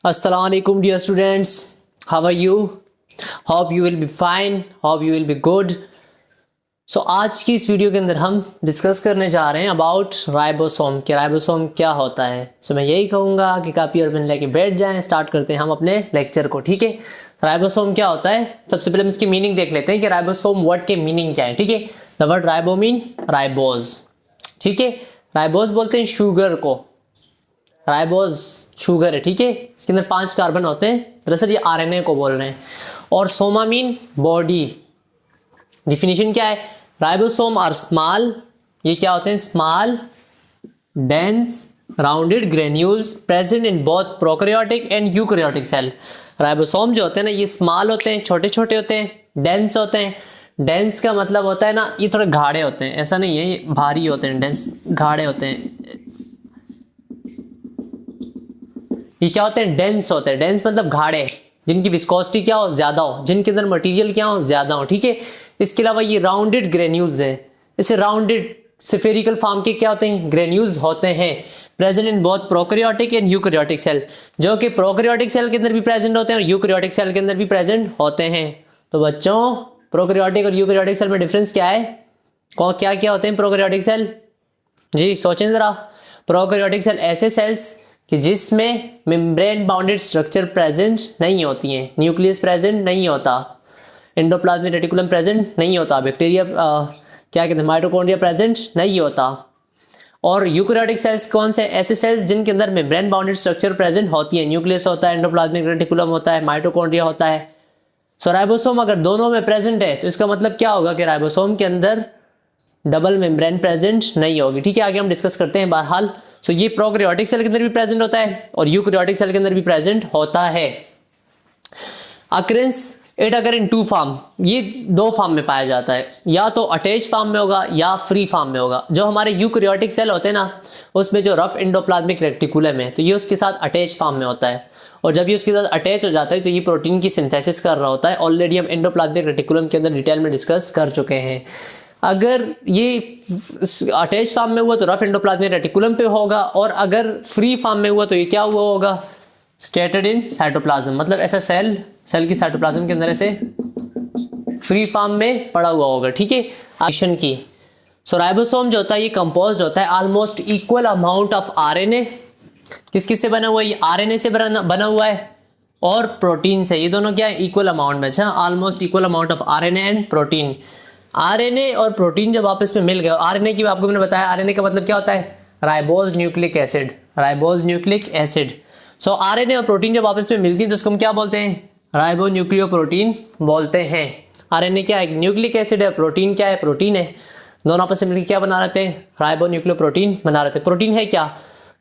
Assalamualaikum dear students, how are you? Hope you will be fine, hope you will be good. So आज की इस video के अंदर हम डिस्कस करने जा रहे हैं अबाउट राइबोसोम कि राइबोसोम क्या होता है। मैं यही कहूँगा कि कॉपी और पेन लेके बैठ जाएं, स्टार्ट करते हैं हम अपने लेक्चर को। ठीक है, राइबोसोम क्या होता है, सबसे पहले हम इसकी मीनिंग देख लेते हैं कि राइबोसोम वर्ड के मीनिंग क्या है। ठीक है, the word ribo mean ribose. ठीक है, राइबोज बोलते हैं शुगर को, राइबोज शुगर है। ठीक है, इसके अंदर 5 कार्बन होते हैं, दरअसल ये आरएनए को बोल रहे हैं। और सोमा मीन बॉडी। डिफिनीशन क्या है, राइबोसोम आर स्मॉल, ये क्या होते हैं, small dense rounded granules present in both prokaryotic and eukaryotic cell. Ribosome जो होते हैं ना, ये स्मॉल होते हैं, छोटे छोटे होते हैं, डेंस होते हैं। डेंस का मतलब होता है ना, ये थोड़े गाढ़े होते हैं, ऐसा नहीं है ये भारी होते हैं, डेंस गाढ़े होते हैं। ये क्या होते हैं, डेंस होते हैं। डेंस मतलब गाढ़े, जिनकी विस्कोसिटी क्या हो, ज्यादा हो, जिनके अंदर मटेरियल क्या हो, ज्यादा हो। ठीक है, इसके अलावा ये राउंडेड ग्रेन्यूल्स हैं, इसे राउंडेड स्फेरिकल फॉर्म के क्या होते हैं, ग्रेन्यूल्स होते हैं। Present in both prokaryotic and eukaryotic cell, जो कि प्रोकैरियोटिक सेल के अंदर भी प्रेजेंट होते हैं और यूकैरियोटिक सेल के अंदर भी प्रेजेंट होते हैं। तो बच्चों, प्रोकैरियोटिक और यूकैरियोटिक सेल में डिफरेंस क्या है, क्या क्या होते हैं प्रोकैरियोटिक सेल, जी सोचें जरा। प्रोकैरियोटिक सेल ऐसे सेल्स कि जिसमें मेम्ब्रेन बाउंडेड स्ट्रक्चर प्रेजेंट नहीं होती हैं, न्यूक्लियस प्रेजेंट नहीं होता, एंडोप्लाज्मिक रेटिकुलम प्रेजेंट नहीं होता, बैक्टीरिया क्या कहते हैं, माइटोकॉन्ड्रिया प्रेजेंट नहीं होता। और यूकैरियोटिक सेल्स कौन से, ऐसे सेल्स जिनके अंदर मेम्ब्रेन बाउंडेड स्ट्रक्चर प्रेजेंट होती है, न्यूक्लियस होता है, एंडोप्लाज्मिक रेटिकुलम होता है, माइटोकॉन्ड्रिया होता है। सो राइबोसोम अगर दोनों में प्रेजेंट है तो इसका मतलब क्या होगा कि राइबोसोम के अंदर डबल मेम्ब्रेन प्रेजेंट नहीं होगी। ठीक है, आगे हम डिस्कस करते हैं बहरहाल। सो ये प्रोकैरियोटिक सेल के अंदर भी प्रेजेंट होता है और यूकैरियोटिक सेल के अंदर भी प्रेजेंट होता है। अकरेंस इट अगर इन 2 फॉर्म, ये 2 फॉर्म में पाया जाता है, या तो अटैच फॉर्म में होगा या फ्री फॉर्म में होगा। जो हमारे यूकैरियोटिक सेल होते हैं ना, उसमें जो रफ एंडोप्लाज्मिक रेटिकुलम है, तो ये उसके साथ अटैच फॉर्म में होता है। और जब ये उसके साथ अटैच हो जाता है तो ये प्रोटीन की सिंथेसिस कर रहा होता है। ऑलरेडी हम एंडोप्लाज्मिक रेटिकुलम के अंदर डिटेल में डिस्कस कर चुके हैं। अगर ये अटैच फॉर्म में हुआ तो रफ एंडोप्लाज्मिक रेटिकुलम पे होगा, और अगर फ्री फॉर्म में हुआ तो ये क्या हुआ होगा, स्कैटर्ड इन साइटोप्लाज्म। मतलब ऐसा सेल की साइटोप्लाज्म के अंदर ऐसे फ्री फॉर्म में पड़ा हुआ होगा। ठीक है, एक्शन की। सो राइबोसोम जो होता है ये कंपोज्ड होता है almost equal amount of RNA. किस किस से बना हुआ है, ये आरएनए से बना हुआ है और प्रोटीन से। ये दोनों क्या है, इक्वल अमाउंट में। अच्छा, almost equal amount of RNA and protein. RNA और प्रोटीन जब आपस में मिल गए, आरएनए की आपको मैंने बताया, आरएनए का मतलब क्या होता है, ribose nucleic acid, ribose nucleic acid. सो आरएनए और प्रोटीन जब आपस में मिलती हैं तो उसको हम क्या बोलते हैं, राइबो न्यूक्लियो प्रोटीन बोलते हैं। आरएनए क्या है, न्यूक्लिक एसिड है, प्रोटीन क्या है, प्रोटीन है। दोनों आपस में मिलकर क्या बना रहते हैं, राइबो न्यूक्लियो प्रोटीन बना रहते हैं। प्रोटीन है क्या,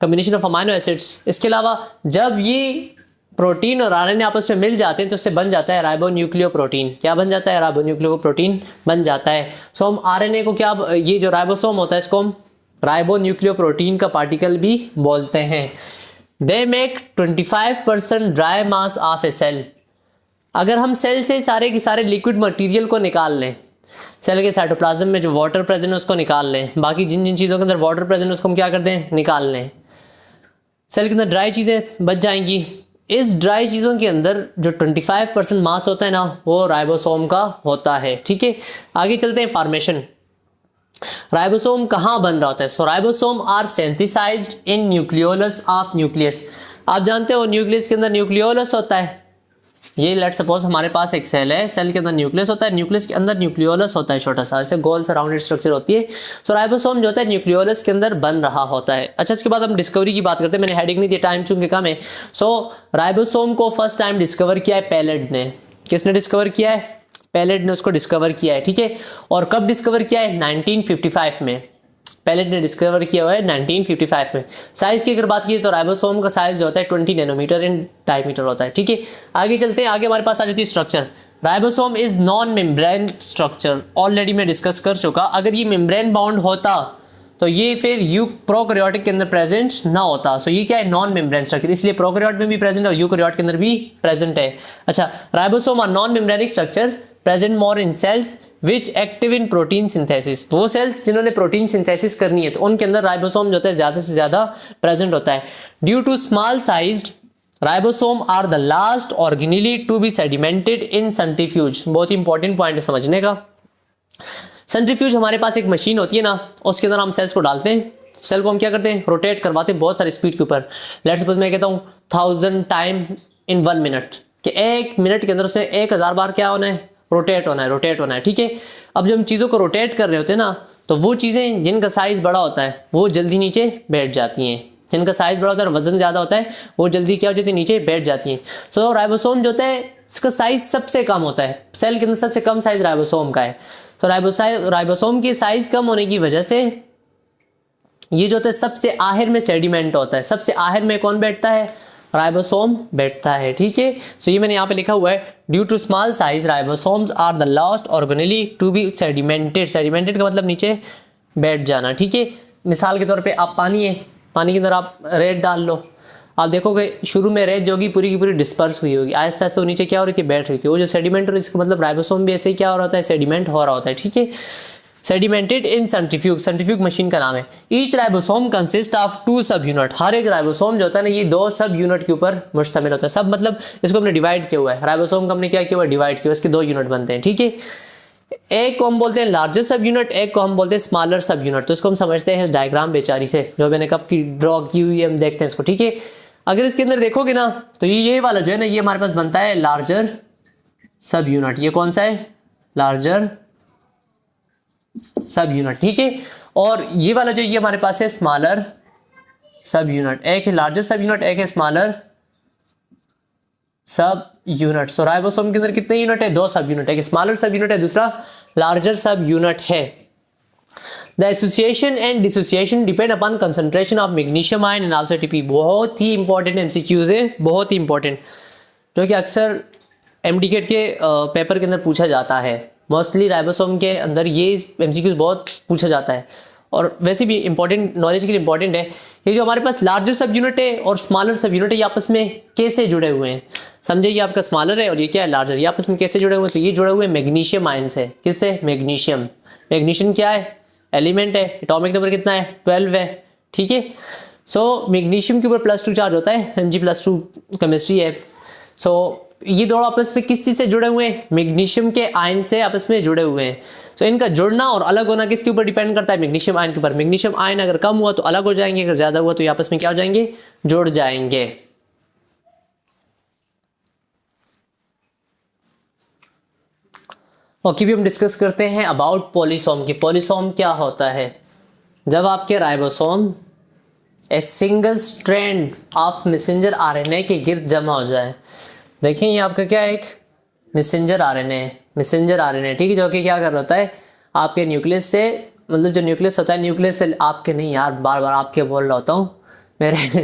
कम्बिनेशन ऑफ अमाइनो एसिड्स। इसके अलावा जब ये प्रोटीन और आरएनए आपस में मिल जाते हैं तो उससे बन जाता है राइबो न्यूक्लियो प्रोटीन। क्या बन जाता है, राइबो न्यूक्लियो प्रोटीन बन जाता है। सो हम आरएनए को क्या, ये जो राइबोसोम होता है इसको हम राइबो न्यूक्लियो प्रोटीन का पार्टिकल भी बोलते हैं। They make 25% dry mass of a cell. अगर हम सेल से सारे के सारे लिक्विड मटेरियल को निकाल लें, सेल के साइटोप्लाज्म में जो वाटर प्रेजेंट है उसको निकाल लें, बाकी जिन जिन चीज़ों के अंदर वाटर प्रेजेंट है उसको हम क्या कर दें, निकाल लें, सेल के अंदर ड्राई चीज़ें बच जाएंगी। इस ड्राई चीज़ों के अंदर जो 25% मास होता है ना, वो राइबोसोम का होता है। ठीक है, आगे चलते हैं फॉर्मेशन। राइबोसोम कहाँ बन रहा होता है। So ribosome are synthesised in nucleolus of nucleus. आप जानते हो न्यूक्लियस के अंदर न्यूक्लियोलस होता है। ये लेट सपोज हमारे पास एक सेल है, सेल के अंदर न्यूक्लियस होता है, न्यूक्लियस के अंदर न्यूक्लियोलस होता है, छोटा सा ऐसे गोल सा राउंडेड स्ट्रक्चर होती है। सो राइबोसोम जो होता है न्यूक्लियोलस के अंदर बन रहा होता है। अच्छा, इसके बाद हम डिस्कवरी की बात करते हैं। मैंने हेडिंग नहीं दी, टाइम चूंकि कम है। सो राइबोसोम को फर्स्ट टाइम डिस्कवर किया है पैलेड ने। किसने डिस्कवर किया है, पैलेड ने उसको डिस्कवर किया है। ठीक है, और कब डिस्कवर किया है, 1955 में। पैलेट ने डिस्कवर किया हुआ है 1955 में। साइज की अगर बात की तो राइबोसोम का साइज जो होता है 20 नैनोमीटर इन डायमीटर होता है। ठीक है, आगे चलते हैं। आगे हमारे पास आ जाती है structure. Ribosome is non membrane structure. Already मैं डिस्कस कर चुका। अगर ये मेम्ब्रेन बाउंड होता तो ये फिर प्रोकैरियोटिक के अंदर प्रेजेंट ना होता। सो ये क्या है, नॉन मेम्ब्रेन स्ट्रक्चर, इसलिए प्रोकैरियोट में भी प्रेजेंट और यूकैरियोट के अंदर भी प्रेजेंट है। अच्छा, ribosome are non membranic structure present more in cells which active in protein synthesis. वो सेल्स जिन्होंने प्रोटीन सिंथेसिस करनी है तो उनके अंदर राइबोसोम जो होता है ज्यादा से ज्यादा प्रेजेंट होता है। Due to small sized ribosome are the last organelle to be sedimented in centrifuge. बहुत ही इंपॉर्टेंट पॉइंट है समझने का। सेंट्रीफ्यूज हमारे पास एक मशीन होती है ना, उसके अंदर हम सेल्स को डालते हैं, सेल को हम क्या करते हैं, रोटेट करवाते हैं बहुत सारी स्पीड के ऊपर। लेट्स सपोज मैं कहता हूँ 1000 टाइम इन 1 मिनट, कि 1 मिनट के अंदर उसने 1000 बार क्या होना है, रोटेट होना है, ठीक है। अब जब हम चीज़ों को रोटेट कर रहे होते हैं ना, तो वो चीज़ें जिनका साइज़ बड़ा होता है वो जल्दी नीचे बैठ जाती हैं, जिनका साइज़ बड़ा होता है और वजन ज़्यादा होता है वो जल्दी क्या हो जाती है, नीचे बैठ जाती हैं। सो राइबोसोम जो होता है इसका साइज़ सबसे कम होता है, सेल के अंदर सबसे कम साइज़ राइबोसोम का है। तो राइबोसोम की साइज़ कम होने की वजह से ये जो होता है सबसे आखिर में सेडिमेंट होता है। सबसे आखिर में कौन बैठता है, राइबोसोम बैठता है, ठीक है। सो ये मैंने यहाँ पे लिखा हुआ है, due to small size ribosomes are the last organelle to be sedimented. Sedimented का मतलब नीचे बैठ जाना, ठीक है। मिसाल के तौर पे आप पानी है, पानी के अंदर आप रेत डाल लो, आप देखोगे शुरू में रेत जो होगी पूरी की पूरी डिस्पर्स हुई होगी, आहिस्ता आहिस्ता वो नीचे क्या हो रही थी, बैठ रही थी। वो जो सेडिमेंट हो रही है इसका मतलब राइबोसोम भी ऐसे ही क्या हो रहा होता है, सेडिमेंट हो रहा होता है, ठीक है। Sedimented in centrifuge, centrifuge machine का नाम है। ईच राइबोसोम कंसिस्ट ऑफ 2 सब यूनिट। हर एक राइबोसोम जो होता है ना ये 2 सब यूनिट के ऊपर मुश्तमिल होता है। सब मतलब इसको हमने डिवाइड किया हुआ है, राइबोसोम को हमने क्या किया हुआ है, डिवाइड किया हुआ है, इसके 2 यूनिट बनते हैं, ठीक है। एक को हम बोलते हैं लार्जर सब यूनिट, एक को हम बोलते हैं स्मॉलर सब यूनिट। तो इसको हम समझते हैं इस डायग्राम बेचारी से जो मैंने कब की ड्रॉ की हुई है, हम देखते हैं इसको, ठीक है। अगर इसके अंदर देखोगे ना तो ये वाला जो है ना ये हमारे पास बनता है लार्जर सब यूनिट। ये कौन सा है, लार्जर सब यूनिट, ठीक है। और ये वाला जो ये हमारे पास है स्मॉलर सब यूनिट। एक है लार्जर सब यूनिट, एक है स्मॉलर सब यूनिट। सो राइबोसोम के अंदर कितने यूनिट है, 2 सब यूनिट है, एक स्मॉलर सब यूनिट है, दूसरा लार्जर सब यूनिट है। The association and dissociation depend upon concentration of magnesium ion and also ATP. बहुत ही इंपॉर्टेंट एमसीक्यूज है, बहुत ही इंपॉर्टेंट, जो कि अक्सर एमडीकेट के पेपर के अंदर पूछा जाता है। मोस्टली राइबोसोम के अंदर ये एमसीक्यूज बहुत पूछा जाता है और वैसे भी इंपॉर्टेंट नॉलेज के लिए इंपॉर्टेंट है। ये जो हमारे पास लार्जर सब यूनिट है और स्मॉलर सब यूनिट है ये आपस में कैसे जुड़े हुए हैं, समझे। ये आपका स्मॉलर है और ये क्या है, लार्जर। ये आपस में कैसे जुड़े हुए हैं, तो ये जुड़े हुए मैग्नीशियम आयन से। किससे, मैग्नीशियम। मैग्नीशियम क्या है, एलिमेंट है, एटॉमिक नंबर कितना है, 12 है, ठीक है। सो मैग्नीशियम के ऊपर +2 चार्ज होता है, Mg+2 केमिस्ट्री है। सो ये दोनों आपस में किस चीज से जुड़े हुए हैं, मैग्नीशियम के आयन से आपस में जुड़े हुए हैं। तो इनका जुड़ना और अलग होना किसके ऊपर डिपेंड करता है, मैग्नीशियम आयन के ऊपर। मैग्नीशियम आयन अगर कम हुआ तो अलग हो जाएंगे, अगर ज्यादा हुआ तो ये आपस में क्या हो जाएंगे, जुड़ जाएंगे। ओके, भी हम डिस्कस करते हैं अबाउट पॉलीसोम की। पॉलीसोम क्या होता है, जब आपके राइबोसोम एक single strand of messenger RNA के गिर्द जमा हो जाए। देखिए ये आपका क्या है, एक मैसेंजर आरएनए, मैसेंजर आरएनए, ठीक है, जो कि क्या कर रहा होता है आपके न्यूक्लियस से, मतलब जो न्यूक्लियस होता है, न्यूक्लियस से आपके नहीं यार, बार बार आपके बोल रहा होता हूँ मेरे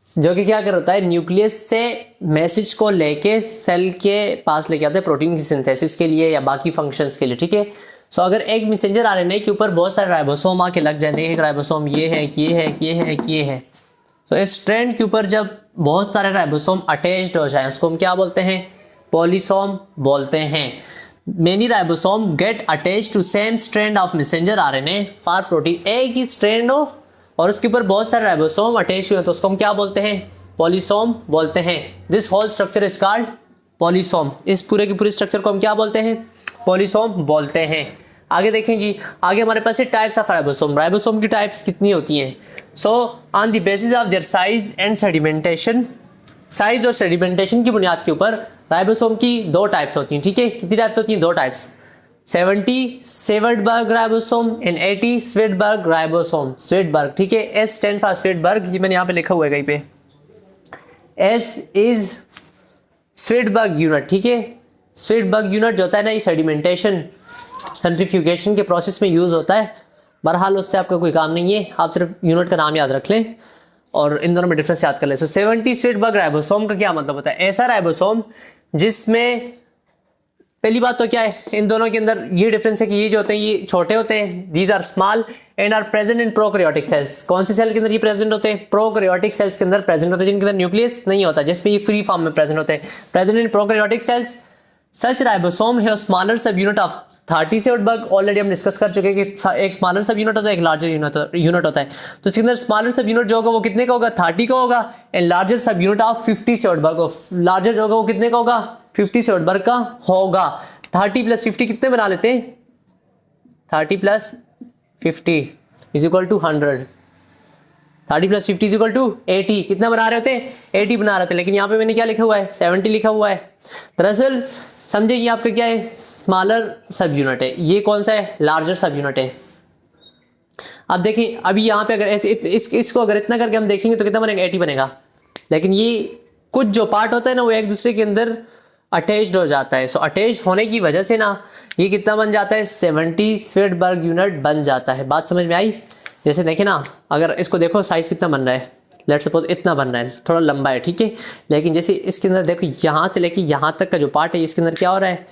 जो कि क्या कर होता है, न्यूक्लियस से मैसेज को लेके सेल के पास लेके आता है प्रोटीन की सिंथेसिस के लिए या बाकी फंक्शंस के लिए, ठीक है। सो अगर एक मैसेंजर आरएनए के ऊपर बहुत सारे राइबोसोम आके लग जाते हैं, एक राइबोसोम ये है, ये है, ये है, ये है, तो इस स्ट्रैंड के ऊपर जब बहुत सारे राइबोसोम अटैच्ड हो जाए उसको हम क्या बोलते हैं, पॉलीसोम बोलते हैं। Many ribosome get attached to same strand of messenger RNA for protein. एक ही स्ट्रैंड हो और उसके ऊपर बहुत सारे राइबोसोम अटैच हुए तो उसको हम क्या बोलते हैं, पॉलीसोम बोलते हैं। This whole structure is called polysome. इस पूरे के पूरे स्ट्रक्चर को हम क्या बोलते हैं, पॉलीसोम बोलते हैं। आगे देखें जी, आगे हमारे पास है टाइप्स ऑफ राइबोसोम। राइबोसोम की टाइप्स कितनी होती हैं। So on the basis of their size and sedimentation, size और सेडिमेंटेशन की बुनियाद के ऊपर राइबोसोम की 2 टाइप्स होती हैं, ठीक है। कितनी टाइप्स होती हैं, 2 types, 70 Svedberg ribosome and 80 Svedberg ribosome. Svedberg, ठीक है, एस स्टैंड फॉर स्वेडबर्ग, ये मैंने यहाँ पे लिखा हुआ है कहीं पे, एस इज स्वेडबर्ग यूनिट, ठीक है। स्वेडबर्ग यूनिट जो होता है ना ये सेडिमेंटेशन सेंट्रीफ्यूगेशन के प्रोसेस में यूज होता है। बहरहाल उससे आपका कोई काम नहीं है, आप सिर्फ यूनिट का नाम याद रख लें और इन दोनों में डिफरेंस याद कर लें। सो 70 स्वेडबर्ग राइबोसोम का क्या मतलब होता है, ऐसा राइबोसोम जिसमें, पहली बात तो क्या है इन दोनों के अंदर ये डिफरेंस है कि ये जो होते हैं ये छोटे होते हैं, these are small and are present in prokaryotic cells. कौन से सेल के अंदर ये प्रेजेंट होते हैं, प्रोकैरियोटिक सेल्स के अंदर प्रेजेंट होते हैं, जिनके अंदर न्यूक्लियस नहीं होता, जिसमें ये फ्री फॉर्म में प्रेजेंट होते हैं, present in prokaryotic sales. Such ribosome है स्मॉलर सब यूनिट ऑफ 30 से बग ऑलरेडी हम डिस्कस कर चुके हैं कि एक स्मॉलर सब यूनिट होता है, एक लार्जर यूनिट होता है। तो इसके अंदर स्मॉलर सब यूनिट जो होगा वो कितने का होगा, 30 का होगा, एंड लार्जर सब यूनिट ऑफ 50 से बग, लार्जर जो होगा वो कितने का होगा, 50 से बग का होगा। 30 प्लस 50 कितने बना लेते हैं, 30 plus 50 is equal to 100, 30 plus 50 is equal to 80, कितना बना रहे होते, 80 बना रहे थे, लेकिन यहाँ पे मैंने क्या लिखा हुआ है, 70 लिखा हुआ है। दरअसल समझे ये आपका क्या है, स्मॉलर सब यूनिट है, ये कौन सा है, लार्जर सब यूनिट है। अब देखिए अभी यहाँ पे अगर ऐसे इसको अगर इतना करके हम देखेंगे तो कितना बनेगा, 80 बनेगा, लेकिन ये कुछ जो पार्ट होता है ना वो एक दूसरे के अंदर अटैच्ड हो जाता है। सो अटैच होने की वजह से ना ये कितना बन जाता है, 70 स्वेडबर्ग यूनिट बन जाता है। बात समझ में आई। जैसे देखें ना, अगर इसको देखो साइज कितना बन रहा है, लेट्स सपोज इतना बन रहा है, थोड़ा लंबा है, ठीक है, लेकिन जैसे इसके अंदर देखो यहाँ से लेके यहाँ तक का जो पार्ट है इसके अंदर क्या हो रहा है,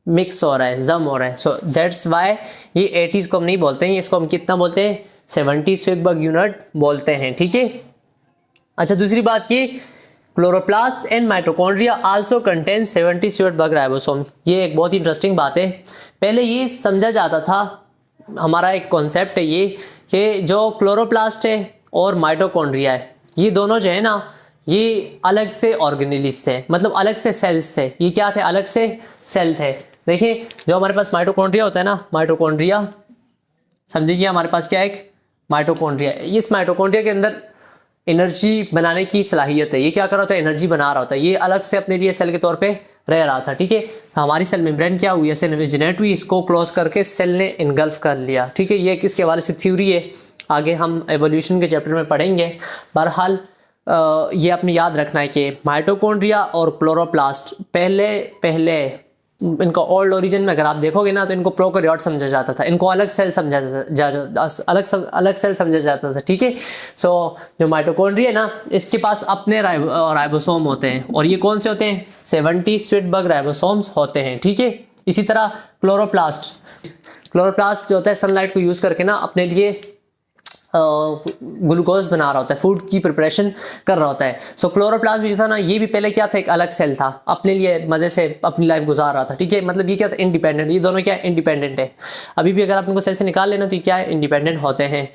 मिक्स हो रहा है, जम हो रहा है। सो दैट्स वाई ये 80 को हम नहीं बोलते हैं, इसको हम कितना बोलते हैं, 70 स्वेडबर्ग यूनिट बोलते हैं, ठीक है। अच्छा दूसरी बात ये, chloroplast and mitochondria also contain 70 Svedberg ribosome. ये एक बहुत ही इंटरेस्टिंग बात है। पहले ये समझा जाता था, हमारा एक कॉन्सेप्ट है ये, कि जो क्लोरोप्लास्ट है और माइटोकॉन्ड्रिया है ये दोनों जो है ना ये अलग से ऑर्गेनेल्स थे, मतलब अलग से सेल्स थे। ये क्या थे, अलग से सेल थे। देखिए जो हमारे पास माइटोकॉन्ड्रिया होता है ना, माइटोकॉन्ड्रिया समझिए हमारे पास क्या है, एक माइटोकॉन्ड्रिया। इस माइटोकॉन्ड्रिया के अंदर एनर्जी बनाने की सलाहियत है। ये क्या कर रहा होता है, एनर्जी बना रहा होता है। ये अलग से अपने लिए सेल के तौर पे रह रहा था, ठीक है। हमारी सेल मेम्ब्रेन क्या हुई, सेल जनरेट हुई, इसको क्लोज करके सेल ने इनगल्फ कर लिया, ठीक है। ये किसके हवाले से थ्योरी है, आगे हम एवोल्यूशन के चैप्टर में पढ़ेंगे। बहरहाल ये अपने याद रखना है कि माइटोकॉन्ड्रिया और क्लोरोप्लास्ट पहले इनका ओल्ड ओरिजिन में अगर आप देखोगे ना तो इनको प्रोकैरियोट समझा जाता था, इनको अलग सेल समझा अलग सेल समझा जाता था, ठीक है। सो जो माइटोकॉन्ड्रिया है ना इसके पास अपने राइबोसोम होते हैं, और ये कौन से होते हैं, 70 स्वेडबर्ग राइबोसोम्स होते हैं, ठीक है। इसी तरह क्लोरोप्लास्ट जो होता है सनलाइट को यूज करके ना अपने लिए ग्लूकोज बना रहा होता है, फूड की प्रिपरेशन कर रहा होता है। सो क्लोरोप्लास्ट भी जो था ना ये भी पहले क्या था, एक अलग सेल था, अपने लिए मजे से अपनी लाइफ गुजार रहा था, ठीक है। मतलब ये क्या था, इंडिपेंडेंट। ये दोनों क्या है, इंडिपेंडेंट है। अभी भी अगर आप इनको सेल से निकाल लेना तो ये क्या है, इंडिपेंडेंट होते हैं।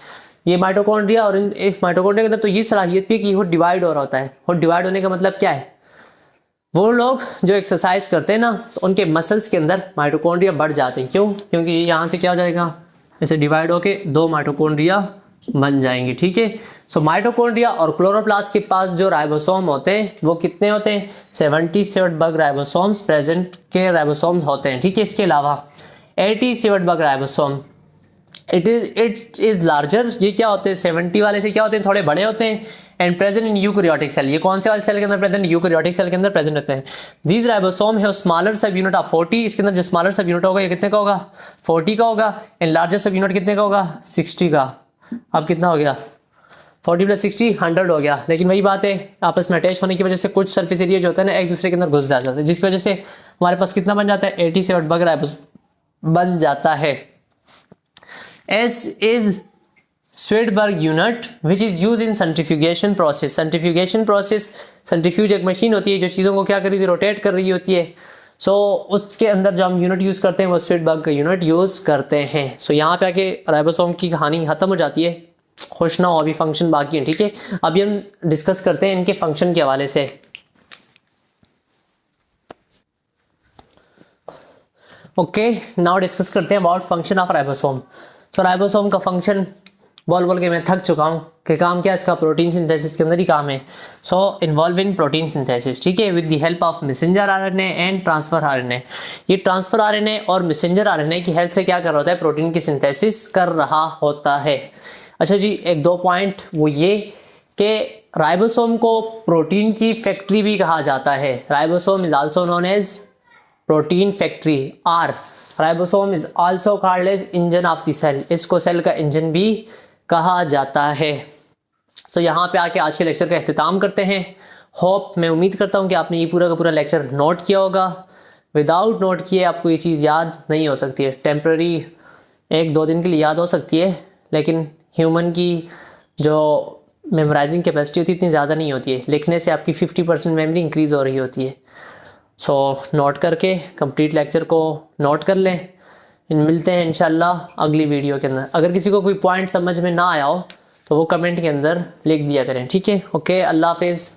ये माइटोकॉन्ड्रिया, और माइटोकॉन्ड्रिया के अंदर तो ये सलाहियत भी है कि वो डिवाइड हो रहा होता है। और डिवाइड होने का मतलब क्या है, वो लोग जो एक्सरसाइज करते हैं ना तो उनके मसल्स के अंदर माइटोकॉन्ड्रिया बढ़ जाते हैं। क्यों, क्योंकि यहाँ से क्या हो जाएगा, ऐसे डिवाइड होके 2 माइटोकॉन्ड्रिया बन जाएंगे, ठीक है। सो माइटोकॉन्ड्रिया और क्लोरोप्लास्ट के पास जो राइबोसोम होते हैं वो कितने होते हैं, 70 स्वेडबर्ग राइबोसोम्स प्रेजेंट के राइबोसोम्स होते हैं, ठीक है। इसके अलावा 80 Svedberg ribosome it is larger. ये क्या होते हैं, 70 वाले से क्या होते हैं, थोड़े बड़े होते हैं, and present in eukaryotic cell. ये कौन से वाले सेल के अंदर प्रेजेंट, यूकैरियोटिक सेल के अंदर प्रेजेंट होते हैं। दीज राइबोसोम है स्मॉलर सब यूनिट ऑफ 40। इसके अंदर जो स्मॉलर सब यूनिट होगा ये कितने का होगा, 40 का होगा, एंड लार्जर सब यूनिट कितने का होगा, 60 का। अब कितना हो गया, 40 प्लस 60 100 हो गया। लेकिन वही बात है, आपस में अटैच होने की वजह से कुछ सरफेस एरिया जो होता है ना एक दूसरे के अंदर घुस जाता है, जिसकी वजह से हमारे पास कितना बन जाता है, 80 स्वेडबर्ग राइबोसोम बन जाता है। S is Svedberg unit which is use in centrifugation process. Centrifugation process, centrifuge एक मशीन होती है जो चीज़ों को क्या कर रही थी, रोटेट कर रही होती है। सो उसके अंदर जो हम यूनिट यूज़ करते हैं वो स्वेडबर्ग का यूनिट यूज़ करते हैं। सो यहाँ पे आके राइबोसोम की कहानी ख़त्म हो जाती है। खुश ना हो, अभी फंक्शन बाकी है, ठीक है। अभी हम डिस्कस करते हैं इनके फंक्शन के हवाले से। ओके, नाउ डिस्कस करते हैं about function of ribosome. So ribosome का फंक्शन बोल बोल के मैं थक चुका हूँ कि काम क्या है इसका, प्रोटीन सिंथेसिस के अंदर ही काम है। So involve in protein synthesis, ठीक है, with the help of messenger RNA and transfer RNA. ये ट्रांसफर आरएनए और मैसेंजर आरएनए की हेल्प से क्या कर रहा होता है, प्रोटीन की सिंथेसिस कर रहा होता है। अच्छा जी, एक दो पॉइंट वो ये कि राइबोसोम को प्रोटीन की फैक्ट्री भी कहा जाता है। Ribosome is also known as protein factory, or ribosome is also called as engine of the cell. इसको सेल का इंजन भी कहा जाता है। सो यहाँ पे आके आज के लेक्चर का अख्तिताम करते हैं। होप, मैं उम्मीद करता हूँ कि आपने ये पूरा का पूरा लेक्चर नोट किया होगा। विदाउट नोट किए आपको ये चीज़ याद नहीं हो सकती है। टेम्पररी 1-2 दिन के लिए याद हो सकती है, लेकिन ह्यूमन की जो मेमोराइजिंग कैपेसिटी होती है इतनी ज़्यादा नहीं होती है। लिखने से आपकी 50% मेमोरी इंक्रीज़ हो रही होती है। सो नोट करके कंप्लीट लेक्चर को नोट कर लें, मिलते हैं इंशाल्लाह अगली वीडियो के अंदर। अगर किसी को कोई पॉइंट समझ में ना आया हो तो वो कमेंट के अंदर लिख दिया करें, ठीक है। ओके, अल्लाह हाफिज़।